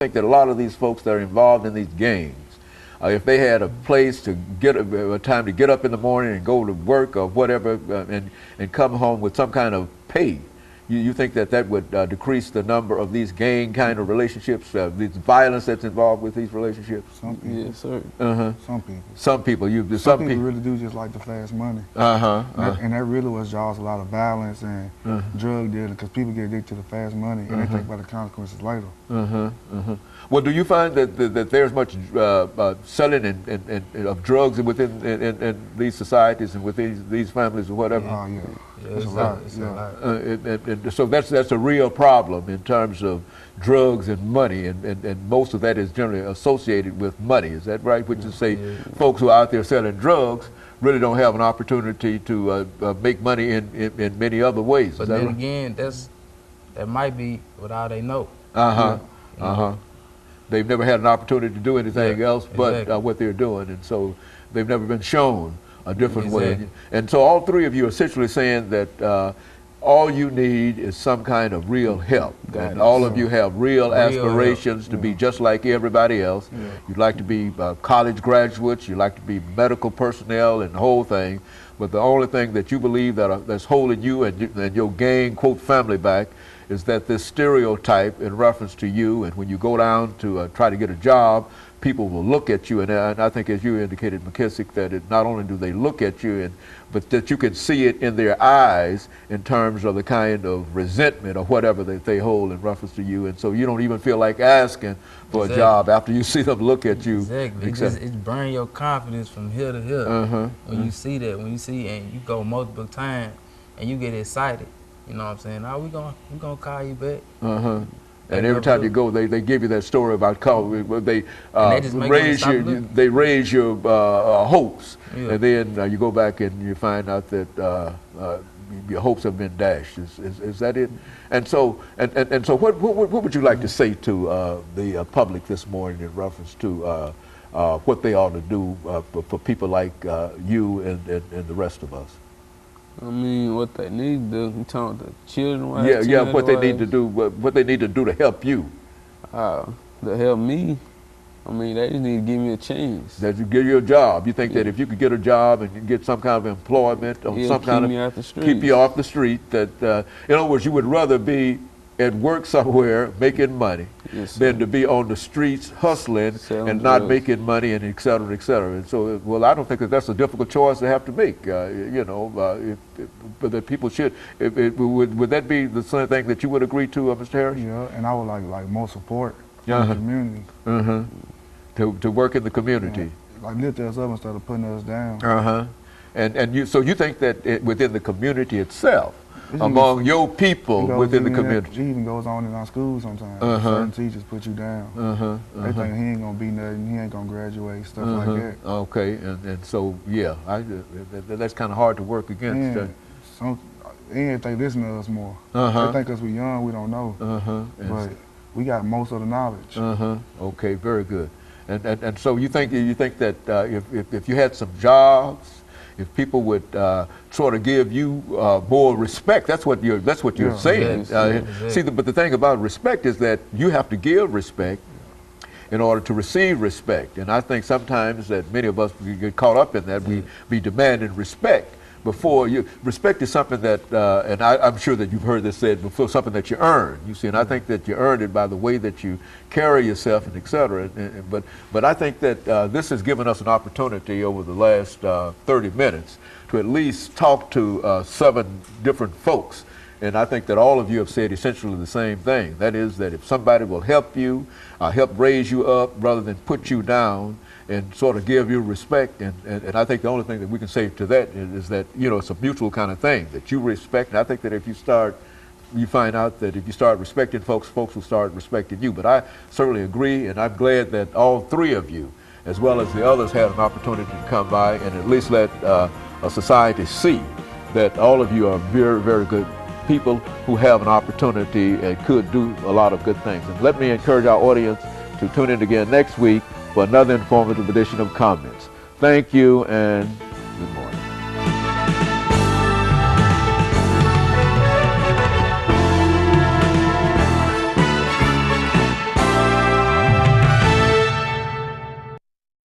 think that a lot of these folks that are involved in these gangs, if they had a place to get a time to get up in the morning and go to work or whatever, and come home with some kind of pay, you think that that would decrease the number of these gang kind of relationships, this violence that's involved with these relationships? Some people. Yes, sir. Some people. Some people. Some people really do just like the fast money. And that really was draws a lot of violence and drug dealing, because people get addicted to the fast money and they think about the consequences later. Well, do you find that there's much selling of drugs within these societies and within these families or whatever? Oh, yeah. It's a lot. So that's a real problem in terms of drugs and money, and most of that is generally associated with money. Is that right? Which is to say, folks who are out there selling drugs really don't have an opportunity to make money in many other ways. But then again, that might be what all they know. They've never had an opportunity to do anything else but what they're doing, and so they've never been shown a different way. And so all three of you are essentially saying that all you need is some kind of real help. And all of you have real aspirations to be just like everybody else. You'd like to be college graduates, you'd like to be medical personnel and the whole thing, but the only thing that you believe that's holding you and your gang, quote, family back is that this stereotype in reference to you, and when you go down to try to get a job, people will look at you, and I think, as you indicated, McKissack, that not only do they look at you, but that you can see it in their eyes in terms of the kind of resentment or whatever that they hold in reference to you, and so you don't even feel like asking for a job after you see them look at you. Exactly. It's burning your confidence from here to here. When you see that, when you see and you go multiple times and you get excited, you know what I'm saying? Oh, we gonna call you back. And every time you go, they give you that story about they raise your hopes, and then you go back and you find out that your hopes have been dashed. Is that it? And so what would you like to say to the public this morning in reference to what they ought to do for people like you and the rest of us? I mean, what they need to do. You talking about the children? What they need to do. What they need to do to help you. To help me. I mean, they just need to give me a chance. That you give you a job. You think that if you could get a job and get some kind of employment or some kind of keep you off the street, that in other words, you would rather be at work somewhere making money than to be on the streets hustling and not making money, and et cetera, et cetera. And so, well, I don't think that that's a difficult choice to have to make. But that people should. Would that be the same thing that you would agree to, Mr. Harris? Yeah, and I would like more support from the community. To work in the community. Like lift us up instead of putting us down. And so you think that within the community itself, among your people within the community. It even goes on in our schools sometimes. Certain teachers put you down. They think he ain't gonna be nothing, he ain't gonna graduate, stuff like that. Okay, and so that's kind of hard to work against. They listen to us more. They think us we young, we don't know. But we got most of the knowledge. Okay, very good. And so you think that if you had some jobs, if people would sort of give you more respect, that's what you're saying. See, but the thing about respect is that you have to give respect in order to receive respect. And I think sometimes that many of us get caught up in that. We be demanding respect before you. Respect is something that, and I'm sure that you've heard this said before, something that you earn. You see, and I think that you earn it by the way that you carry yourself and et cetera. But I think that this has given us an opportunity over the last 30 minutes to at least talk to 7 different folks. And I think that all of you have said essentially the same thing. That is that if somebody will help you, help raise you up rather than put you down, and sort of give you respect, and I think the only thing that we can say to that is that, it's a mutual kind of thing, that you respect, and I think that if you find out that if you start respecting folks, folks will start respecting you. But I certainly agree, and I'm glad that all 3 of you, as well as the others, had an opportunity to come by and at least let a society see that all of you are very, very good people who have an opportunity and could do a lot of good things. And let me encourage our audience to tune in again next week for another informative edition of Comments. Thank you and good morning.